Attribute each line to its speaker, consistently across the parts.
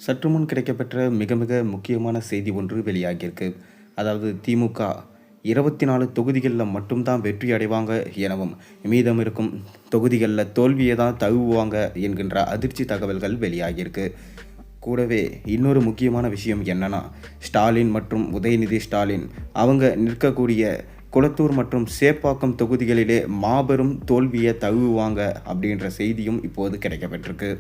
Speaker 1: சற்று முன் கிடைக்கப்பெற்ற மிக மிக முக்கியமான செய்தி ஒன்று வெளியாகியிருக்கு. அதாவது திமுக 24 தொகுதிகளில் மட்டும்தான் வெற்றி அடைவாங்க எனவும், மீதம் இருக்கும் தொகுதிகளில் தோல்வியை தான் தழுவுவாங்க என்கின்ற அதிர்ச்சி தகவல்கள் வெளியாகியிருக்கு. கூடவே இன்னொரு முக்கியமான விஷயம் என்னன்னா, ஸ்டாலின் மற்றும் உதயநிதி ஸ்டாலின் அவங்க நிற்கக்கூடிய குளத்தூர் மற்றும் சேப்பாக்கம் தொகுதிகளிலே மாபெரும் தோல்வியை தழுவுவாங்க அப்படின்ற செய்தியும் இப்போது கிடைக்கப்பெற்றிருக்கு.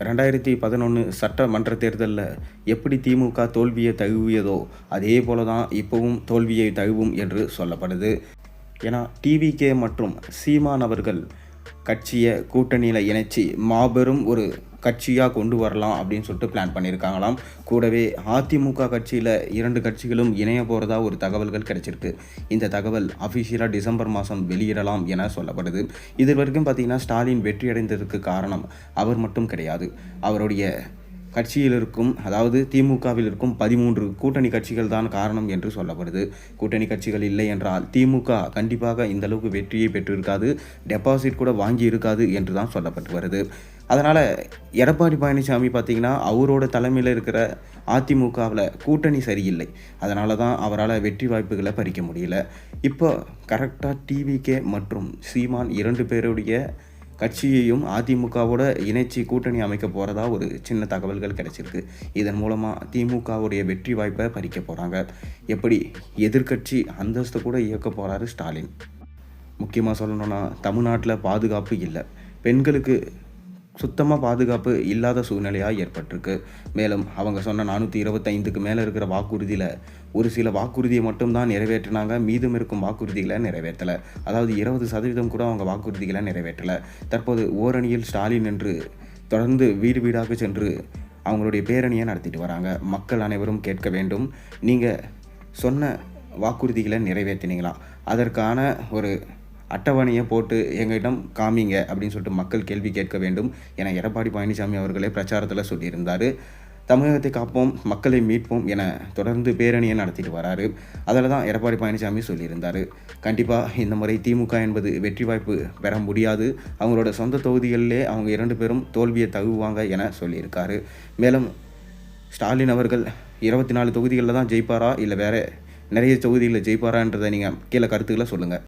Speaker 1: 2011 சட்டமன்ற தேர்தலில் எப்படி திமுக தோல்வியை தழுவியதோ அதே போல தான் இப்போவும் தோல்வியை தழுவும் என்று சொல்லப்படுது. ஏன்னா டிவிகே மற்றும் சீமான் அவர்கள் கட்சியை கூட்டணியில் இணைச்சி மாபெரும் ஒரு கட்சியாக கொண்டு வரலாம் அப்படின்னு சொல்லிட்டு பிளான் பண்ணியிருக்காங்களாம். கூடவே அதிமுக கட்சியில் 2 கட்சிகளும் இணைய போகிறதா ஒரு தகவல்கள் கிடைச்சிருக்கு. இந்த தகவல் அஃபிஷியலாக டிசம்பர் மாதம் வெளியிடலாம் என சொல்லப்படுது. இது வரைக்கும் பார்த்திங்கன்னா ஸ்டாலின் வெற்றி அடைந்ததற்கு காரணம் அவர் மட்டும் கிடையாது. அவருடைய கட்சியில் இருக்கும், அதாவது திமுகவில் இருக்கும் 13 கூட்டணி கட்சிகள் தான் காரணம் என்று சொல்லப்படுது. கூட்டணி கட்சிகள் இல்லை என்றால் திமுக கண்டிப்பாக இந்த அளவுக்கு வெற்றியை பெற்றிருக்காது, டெபாசிட் கூட வாங்கி இருக்காது என்று தான் சொல்லப்பட்டு வருது. அதனால் எடப்பாடி பழனிசாமி பார்த்திங்கன்னா அவரோட தலைமையில் இருக்கிற அதிமுகவில் கூட்டணி சரியில்லை. அதனால தான் அவரால் வெற்றி வாய்ப்புகளை பறிக்க முடியல. இப்போ கரெக்டாக டிவிகே மற்றும் சீமான் 2 பேருடைய கட்சியையும் அதிமுகவோட இணைச்சி கூட்டணி அமைக்க போகிறதா ஒரு சின்ன தகவல்கள் கிடைச்சிருக்கு. இதன் மூலமாக திமுகவுடைய வெற்றி வாய்ப்பை பறிக்க போகிறாங்க. எப்படி எதிர்க்கட்சி அந்தஸ்து கூட இயக்க போகிறாரு ஸ்டாலின். முக்கியமாக சொல்லணும்னா தமிழ்நாட்டில் பாதுகாப்பு இல்லை, பெண்களுக்கு சுத்தமாக பாதுகாப்பு இல்லாத சூழ்நிலையாக ஏற்பட்டிருக்கு. மேலும் அவங்க சொன்ன 425க்கு மேலே இருக்கிற வாக்குறுதியில் ஒரு சில வாக்குறுதியை மட்டும்தான் நிறைவேற்றினாங்க, மீதம் இருக்கும் வாக்குறுதிகளை நிறைவேற்றலை. அதாவது 20% கூட அவங்க வாக்குறுதிகளை நிறைவேற்றலை. தற்போது ஓரணியில் ஸ்டாலின் என்று தொடர்ந்து வீடு வீடாக சென்று அவங்களுடைய பேரணியை நடத்திட்டு வராங்க. மக்கள் அனைவரும் கேட்க வேண்டும், நீங்கள் சொன்ன வாக்குறுதிகளை நிறைவேற்றினீங்களா, அதற்கான ஒரு அட்டவணையை போட்டு எங்களிடம் காமிங்க அப்படின்னு சொல்லிட்டு மக்கள் கேள்வி கேட்க வேண்டும் என எடப்பாடி பழனிசாமி அவர்களே பிரச்சாரத்தில் சொல்லியிருந்தார். தமிழகத்தை காப்போம், மக்களை மீட்போம் என தொடர்ந்து பேரணியை நடத்திட்டு வராரு. அதில் தான் எடப்பாடி பழனிசாமி சொல்லியிருந்தார், கண்டிப்பாக இந்த முறை திமுக என்பது வெற்றி வாய்ப்பு பெற முடியாது, அவங்களோட சொந்த தொகுதிகளிலே அவங்க 2 பேரும் தோல்வியை தழுவுவாங்க என சொல்லியிருக்காரு. மேலும் ஸ்டாலின் அவர்கள் 24 தொகுதிகளில் தான் ஜெயிப்பாரா இல்லை வேறு நிறைய தொகுதிகளில் ஜெயிப்பாரான்றதை நீங்கள் கீழே கருத்துக்களை சொல்லுங்கள்.